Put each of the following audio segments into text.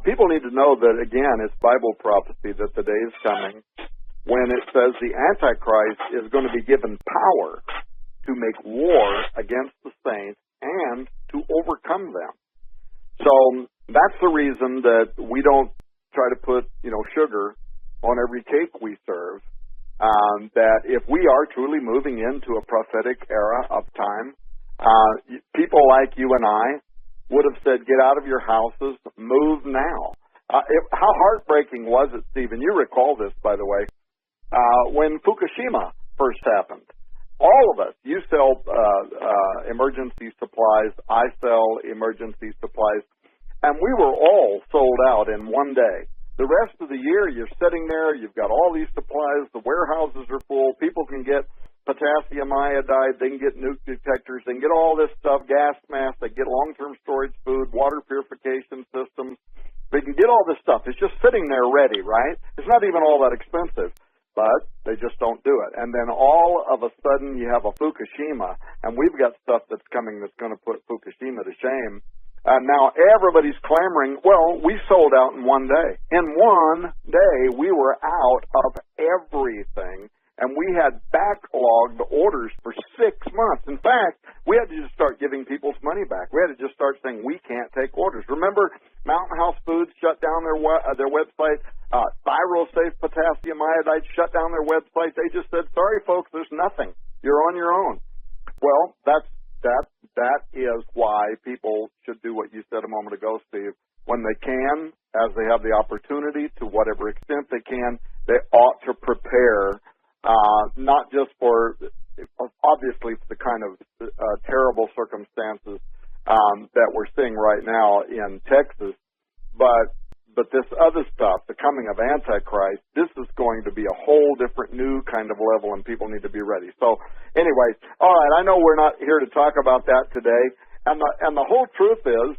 People need to know that, again, it's Bible prophecy that the day is coming when it says the Antichrist is going to be given power to make war against the saints and to overcome them. So that's the reason that we don't try to put, sugar on every cake we serve. That if we are truly moving into a prophetic era of time, people like you and I would have said, get out of your houses, move now. How heartbreaking was it, Stephen? You recall this, by the way, when Fukushima first happened. All of us, you sell emergency supplies, I sell emergency supplies, and we were all sold out in one day. The rest of the year, you're sitting there, you've got all these supplies, the warehouses are full, people can get potassium iodide, they can get nuke detectors, they can get all this stuff, gas masks, they get long-term storage food, water purification systems, they can get all this stuff. It's just sitting there ready, right? It's not even all that expensive, but they just don't do it. And then all of a sudden you have a Fukushima, and we've got stuff that's coming that's going to put Fukushima to shame. Now everybody's clamoring, well, we sold out in one day. In one day, we were out of everything, and we had backlogged orders for 6 months. In fact, we had to just start giving people's money back. We had to just start saying, we can't take orders. Remember, Mountain House Foods shut down their website. ThyroSafe Potassium Iodide shut down their website. They just said, sorry, folks, there's nothing. You're on your own. Well, that is why people should do what you said a moment ago, Steve. When they can, as they have the opportunity, to whatever extent they can, they ought to prepare, not just for, obviously, the kind of terrible circumstances that we're seeing right now in Texas, but this other stuff, the coming of Antichrist, this is going to be a whole different new kind of level, and people need to be ready. So anyway, all right, I know we're not here to talk about that today, and the whole truth is,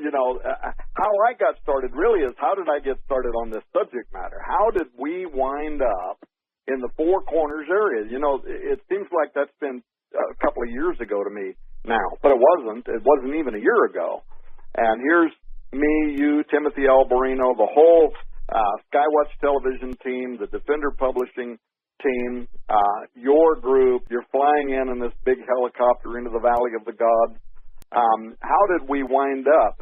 how I got started really is, how did I get started on this subject matter? How did we wind up in the Four Corners area? It seems like that's been a couple of years ago to me now, but it wasn't. It wasn't even a year ago. And here's me, you, Timothy Alberino, the whole Skywatch television team, the Defender Publishing team, your group. You're flying in this big helicopter into the Valley of the Gods. How did we wind up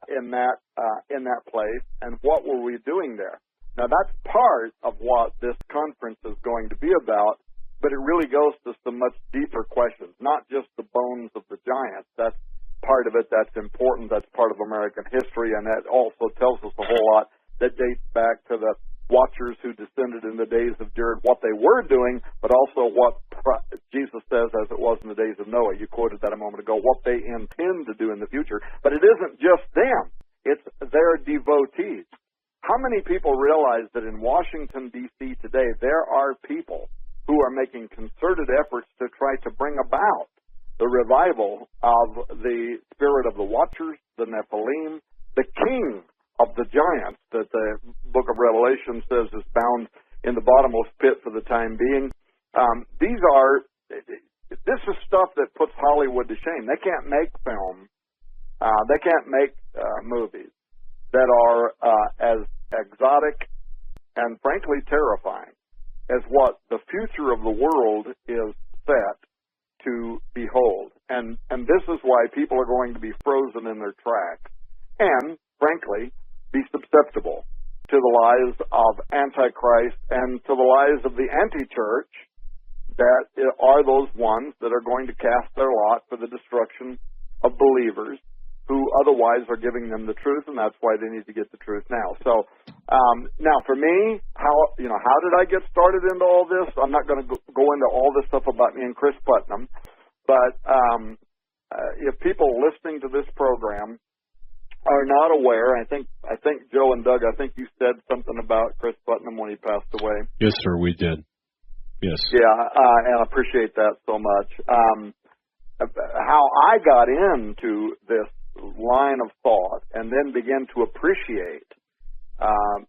in that place, and what were we doing there? Now, that's part of what this conference is going to be about, but it really goes to some much deeper questions, not just the bones of the giants. That's part of it. That's important. That's part of American history, and that also tells us a whole lot that dates back to the watchers who descended in the days of Jared, what they were doing, but also what Jesus says as it was in the days of Noah. You quoted that a moment ago, what they intend to do in the future. But it isn't just them. It's their devotees. How many people realize that in Washington, D.C. today, there are people who are making concerted efforts to try to bring about the revival of the spirit of the Watchers, the Nephilim, the king of the giants that the book of Revelation says is bound in the bottomless pit for the time being. This is stuff that puts Hollywood to shame. They can't make film. They can't make movies that are as exotic and frankly terrifying as what the future of the world is set to behold. And this is why people are going to be frozen in their tracks and, frankly, be susceptible to the lies of Antichrist and to the lies of the anti-church that are those ones that are going to cast their lot for the destruction of believers who otherwise are giving them the truth, and that's why they need to get the truth now. So now for me, how did I get started into all this? I'm not going to go into all this stuff about me and Chris Putnam, but if people listening to this program are not aware, I think Joe and Doug, I think you said something about Chris Putnam when he passed away. Yes, sir, we did. Yes. Yeah, and I appreciate that so much. How I got into this line of thought and then began to appreciate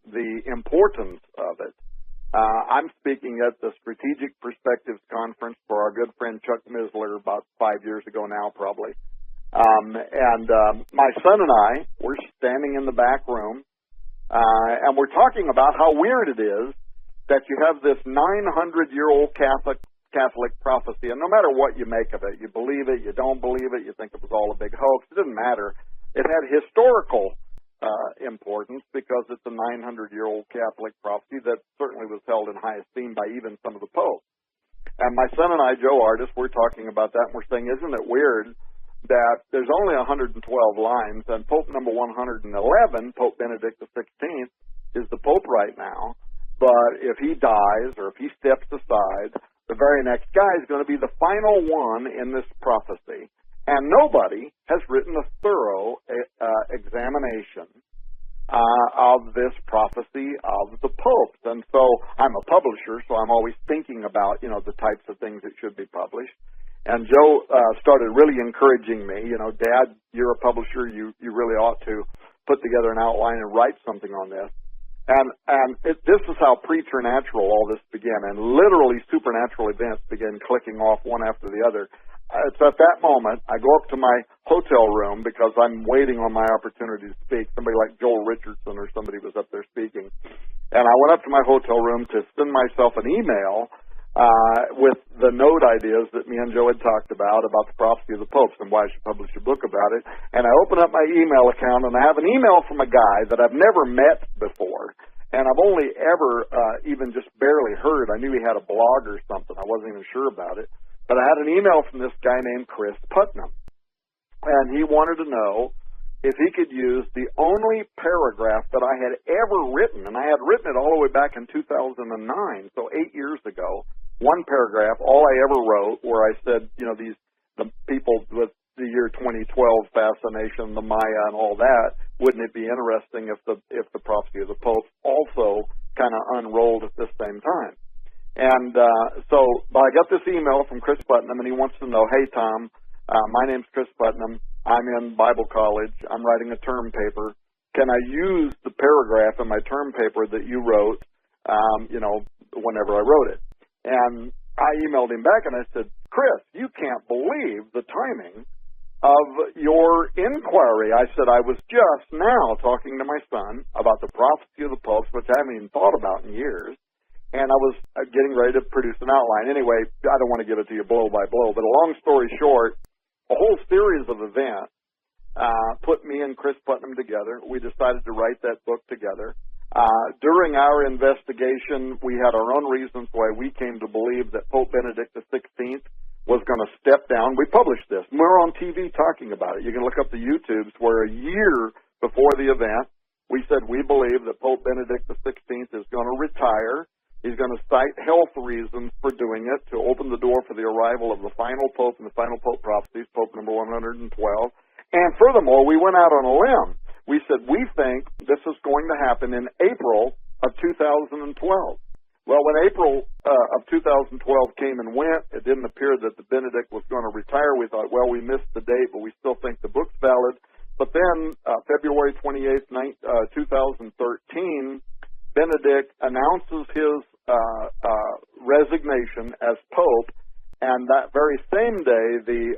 the importance of it. I'm speaking at the Strategic Perspectives Conference for our good friend Chuck Misler about 5 years ago now, probably. My son and I, we're standing in the back room, and we're talking about how weird it is that you have this 900-year-old Catholic prophecy, and no matter what you make of it, you believe it, you don't believe it, you think it was all a big hoax, it didn't matter. It had historical importance because it's a 900-year-old Catholic prophecy that certainly was held in high esteem by even some of the popes. And my son and I, Joe Artis, we're talking about that, and we're saying, isn't it weird that there's only 112 lines, and Pope number 111, Pope Benedict XVI, is the Pope right now, but if he dies or if he steps aside, the very next guy is going to be the final one in this prophecy. And nobody has written a thorough examination of this prophecy of the popes. And so I'm a publisher, so I'm always thinking about, the types of things that should be published. And Joe started really encouraging me, Dad, you're a publisher, you really ought to put together an outline and write something on this. And this is how preternatural all this began, and literally supernatural events began clicking off one after the other. It's at that moment I go up to my hotel room because I'm waiting on my opportunity to speak. Somebody like Joel Richardson or somebody was up there speaking. And I went up to my hotel room to send myself an email with the note ideas that me and Joe had talked about the prophecy of the popes and why I should publish a book about it. And I open up my email account, and I have an email from a guy that I've never met before. And I've only ever even just barely heard. I knew he had a blog or something. I wasn't even sure about it. But I had an email from this guy named Chris Putnam. And he wanted to know if he could use the only paragraph that I had ever written. And I had written it all the way back in 2009, so 8 years ago. One paragraph, all I ever wrote, where I said, the people with the year 2012 fascination, the Maya and all that, wouldn't it be interesting if the prophecy of the Pope also kind of unrolled at the same time? And but I got this email from Chris Putnam, and he wants to know, hey, Tom, my name's Chris Putnam. I'm in Bible college. I'm writing a term paper. Can I use the paragraph in my term paper that you wrote, whenever I wrote it? And I emailed him back, and I said, Chris, you can't believe the timing of your inquiry. I said, I was just now talking to my son about the prophecy of the popes, which I haven't even thought about in years, and I was getting ready to produce an outline. Anyway, I don't want to give it to you blow by blow, but a long story short, a whole series of events put me and Chris Putnam together. We decided to write that book together. During our investigation, we had our own reasons why we came to believe that Pope Benedict XVI was going to step down. We published this. We're on TV talking about it. You can look up the YouTubes where a year before the event, we said we believe that Pope Benedict XVI is going to retire. He's going to cite health reasons for doing it to open the door for the arrival of the final Pope and the final Pope prophecies, Pope number 112. And furthermore, we went out on a limb. We said, we think this is going to happen in April of 2012. Well, when April of 2012 came and went, it didn't appear that the Benedict was going to retire. We thought, well, we missed the date, but we still think the book's valid. But then February 28th, 2013, Benedict announces his resignation as Pope, and that very same day, the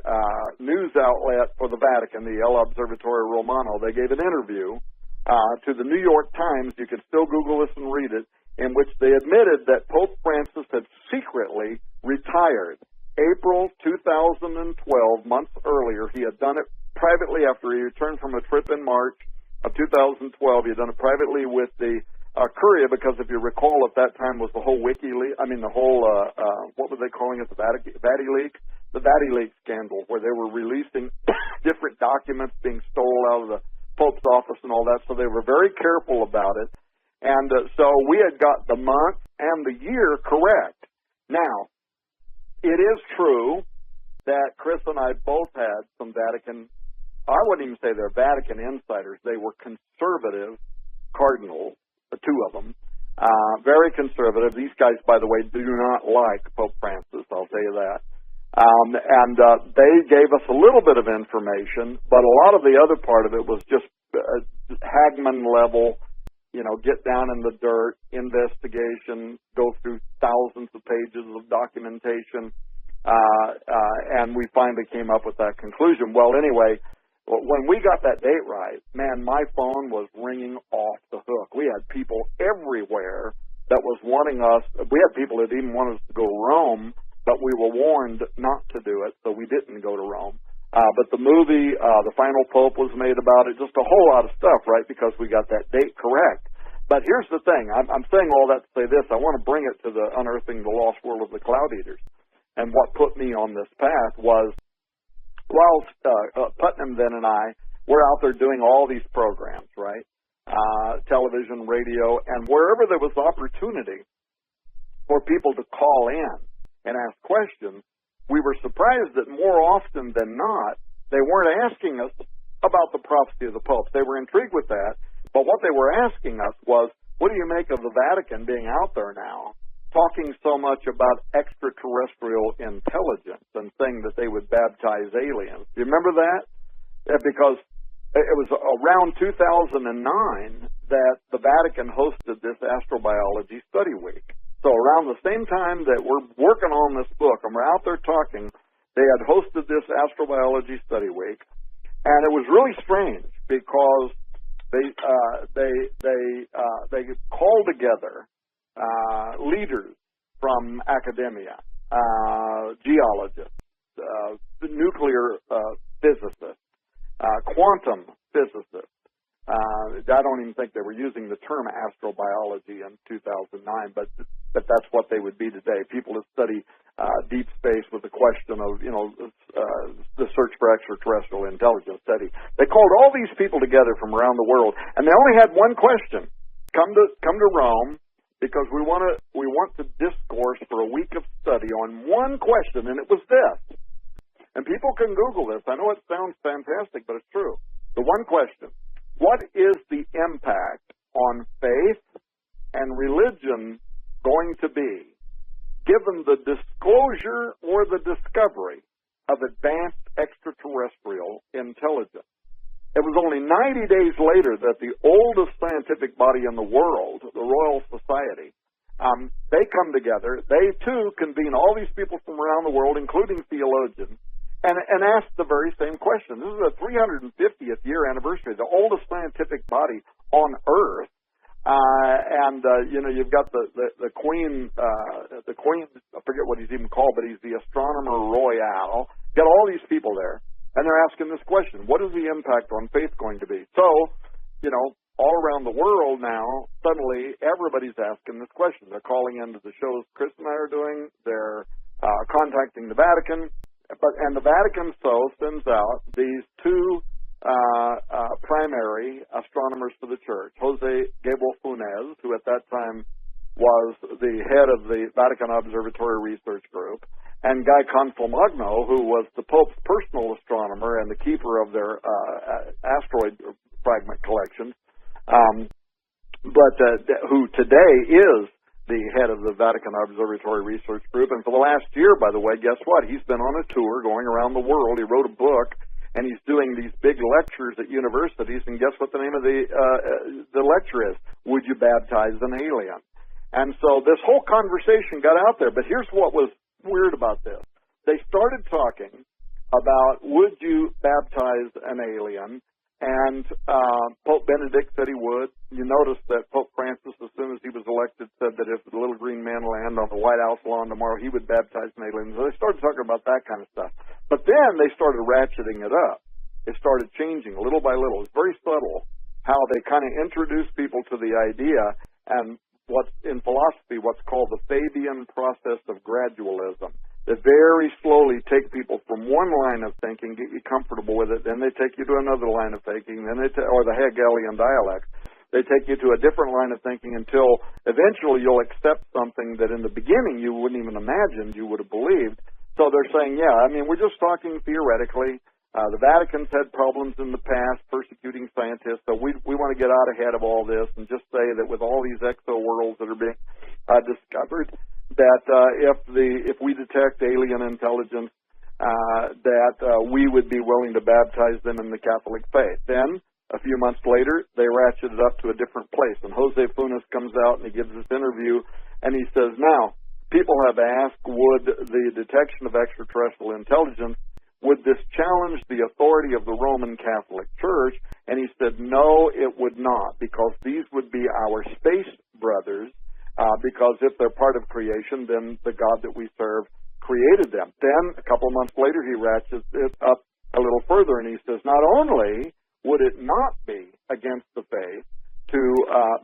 news outlet for the Vatican, the El Observatorio Romano, they gave an interview to the New York Times. You can still Google this and read it, in which they admitted that Pope Francis had secretly retired. April 2012, months earlier, he had done it privately after he returned from a trip in March of 2012. He had done it privately with the Courier, because if you recall, at that time was the whole what were they calling it, the VatiLeaks? The VatiLeaks scandal, where they were releasing different documents being stolen out of the Pope's office and all that, so they were very careful about it. And so we had got the month and the year correct. Now, it is true that Chris and I both had some Vatican, I wouldn't even say they're Vatican insiders, they were conservative cardinals, the two of them, very conservative. These guys, by the way, do not like Pope Francis, I'll tell you that. They gave us a little bit of information, but a lot of the other part of it was just Hagman level, get down in the dirt, investigation, go through thousands of pages of documentation. And we finally came up with that conclusion. Well, anyway, when we got that date right, man, my phone was ringing off the hook. We had people everywhere that was wanting us. We had people that even wanted us to go to Rome, but we were warned not to do it, so we didn't go to Rome. But the movie, The Final Pope, was made about it, just a whole lot of stuff, right, because we got that date correct. But here's the thing. I'm saying all that to say this. I want to bring it to the unearthing the lost world of the Cloud Eaters. And what put me on this path was, while Putnam then and I were out there doing all these programs, right, television, radio, and wherever there was opportunity for people to call in and ask questions, we were surprised that more often than not, they weren't asking us about the prophecy of the popes. They were intrigued with that, but what they were asking us was, what do you make of the Vatican being out there now, talking so much about extraterrestrial intelligence and saying that they would baptize aliens? Do you remember that? Because it was around 2009 that the Vatican hosted this astrobiology study week. So around the same time that we're working on this book and we're out there talking, they had hosted this astrobiology study week, and it was really strange because they called together leaders from academia, geologists, nuclear physicists, quantum physicists. I don't even think they were using the term astrobiology in 2009, but that's what they would be today. People that study deep space with the question of, the search for extraterrestrial intelligence study. They called all these people together from around the world, and they only had one question: come to Rome, because we want to discourse for a week of study on one question, and it was this. And people can Google this. I know it sounds fantastic, but it's true. The one question: what is the impact on faith and religion going to be given the disclosure or the discovery of advanced extraterrestrial intelligence? It was only 90 days later that the oldest scientific body in the world, the Royal Society, they come together. They, too, convene all these people from around the world, including theologians, and ask the very same question. This is the 350th year anniversary, the oldest scientific body on Earth. You've got the Queen, I forget what he's even called, but he's the Astronomer Royal. Got all these people there, and they're asking this question: what is the impact on faith going to be? So, all around the world now, suddenly everybody's asking this question. They're calling into the shows Chris and I are doing. They're contacting the Vatican, and the Vatican sends out these two primary astronomers for the church: Jose Gabriel Funes, who at that time was the head of the Vatican Observatory Research Group, and Guy Consolmagno, who was the Pope's personal astronomer and the keeper of their asteroid fragment collections, who today is the head of the Vatican Observatory Research Group. And for the last year, by the way, guess what? He's been on a tour going around the world. He wrote a book, and he's doing these big lectures at universities. And guess what the name of the lecture is? Would you baptize an alien? And so this whole conversation got out there. But here's what was weird about this. They started talking about, would you baptize an alien? And Pope Benedict said he would. You notice that Pope Francis, as soon as he was elected, said that if the little green man land on the White House lawn tomorrow, he would baptize an alien. So they started talking about that kind of stuff. But then they started ratcheting it up. It started changing little by little. It's very subtle how they kind of introduce people to the idea, and what's in philosophy what's called the Fabian process of gradualism. They very slowly take people from one line of thinking, get you comfortable with it, then they take you to another line of thinking, then or the Hegelian dialect. They take you to a different line of thinking until eventually you'll accept something that in the beginning you wouldn't even imagine you would have believed. So they're saying, we're just talking theoretically. The Vatican's had problems in the past persecuting scientists, so we want to get out ahead of all this and just say that with all these exo worlds that are being discovered, that if we detect alien intelligence, that we would be willing to baptize them in the Catholic faith. Then, a few months later, they ratchet it up to a different place. And Jose Funes comes out and he gives this interview, and he says, now, people have asked, would the detection of extraterrestrial intelligence, would this challenge the authority of the Roman Catholic Church? And he said, no, it would not, because these would be our space brothers, because if they're part of creation, then the God that we serve created them. Then, a couple of months later, he ratchets it up a little further, and he says, not only would it not be against the faith to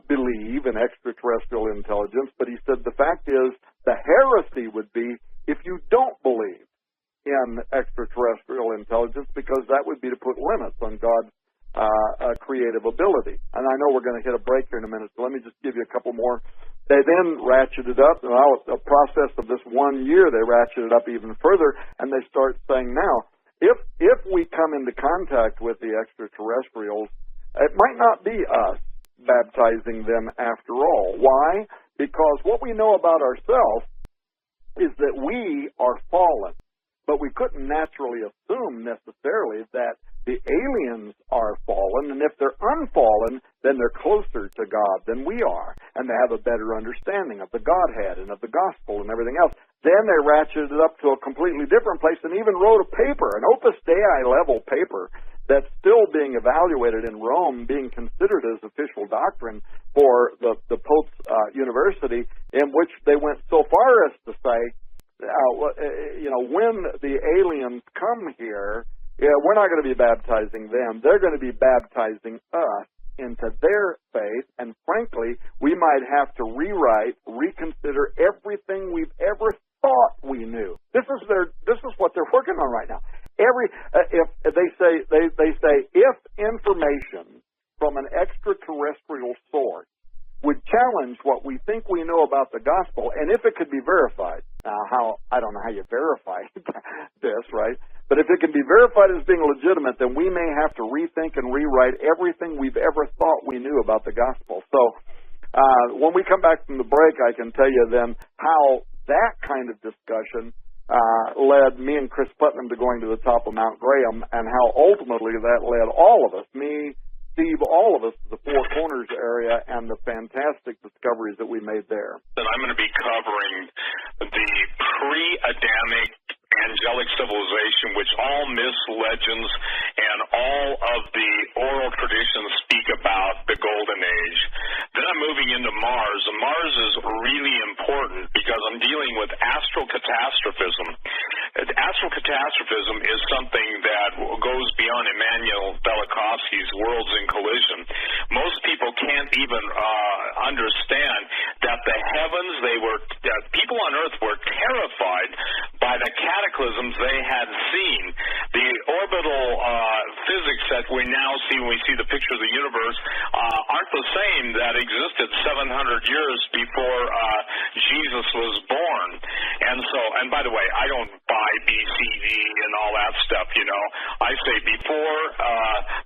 believe in extraterrestrial intelligence, but he said the fact is the heresy would be if you don't believe in extraterrestrial intelligence, because that would be to put limits on God's creative ability. And I know we're going to hit a break here in a minute, so let me just give you a couple more. They then ratcheted up, now the process of this 1 year, they ratcheted up even further, and they start saying now, if we come into contact with the extraterrestrials, it might not be us baptizing them after all. Why? Because what we know about ourselves is that we are fallen. But we couldn't naturally assume necessarily that the aliens are fallen, and if they're unfallen, then they're closer to God than we are, and they have a better understanding of the Godhead and of the gospel and everything else. Then they ratcheted it up to a completely different place and even wrote a paper, an Opus Dei level paper, that's still being evaluated in Rome, being considered as official doctrine for the Pope's university, in which they went so far as to say, when the aliens come here, we're not going to be baptizing them. They're going to be baptizing us into their faith, and frankly, we might have to rewrite, reconsider everything we've ever thought we knew. This is what they're working on right now. If they say if information from an extraterrestrial source would challenge what we think we know about the gospel, and if it could be verified. Now, I don't know how you verify this, right? But if it can be verified as being legitimate, then we may have to rethink and rewrite everything we've ever thought we knew about the gospel. So when we come back from the break, I can tell you then how that kind of discussion led me and Chris Putnam to going to the top of Mount Graham, and how ultimately that led all of us, me, Steve, all of us, to the Four Corners area and the fantastic discoveries that we made there. And I'm going to be covering the pre-Adamic angelic civilization, which all myths, legends, and all of the oral traditions speak about the Golden Age. Then I'm moving into Mars, and Mars is really important because I'm dealing with astral catastrophism. Astral catastrophism is something that goes beyond Immanuel Velikovsky's Worlds in Collision. Most people can't even understand that the heavens, people on Earth were terrified by the cataclysms they had seen. The orbital physics that we now see when we see the picture of the universe aren't the same that existed 700 years before Jesus was born. And by the way, I don't buy BCE and all that stuff, I say before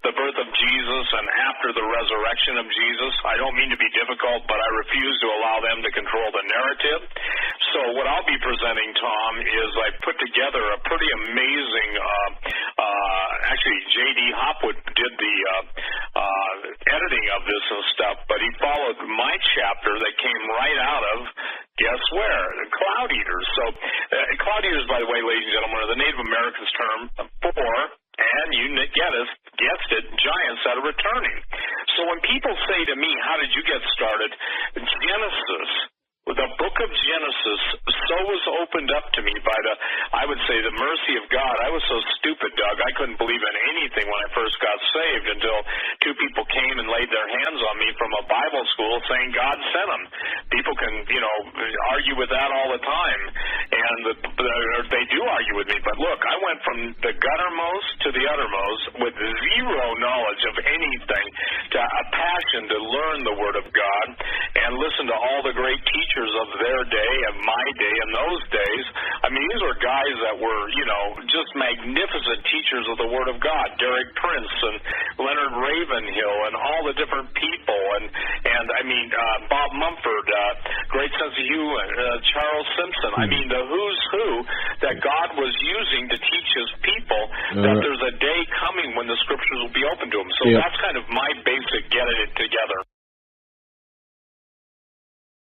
the birth of Jesus and after the resurrection of Jesus. I don't mean to be difficult, but I refuse to allow them to control the narrative. So what I'll be presenting, Tom, is I put together a pretty amazing, actually J.D. Hopwood did the editing of this and stuff, but he followed my chapter that came right out of, guess where? The Cloud Eaters. So Cloud Eaters, by the way, ladies and gentlemen, are the Native Americans' term for, and you guessed it, giants that are returning. So when people say to me, how did you get started? Genesis, the book of Genesis, so was opened up to me by I would say, the mercy of God. I was so stupid, Doug, I couldn't believe in anything when I first got saved until two people came and laid their hands on me from a Bible school saying God sent them. People can, argue with that all the time, and they do argue with me. But look, I went from the guttermost to the uttermost with zero knowledge of anything to a passion to learn the Word of God and listen to all the great teachers of their day, of my day, and those days. I mean, these were guys that were, just magnificent teachers of the Word of God. Derek Prince and Leonard Ravenhill and all the different people, and I mean, Bob Mumford, great sense of humor, Charles Simpson. I mean, the who's who that God was using to teach His people that there's a day coming when the Scriptures will be open to them. So that's kind of my basic getting it together.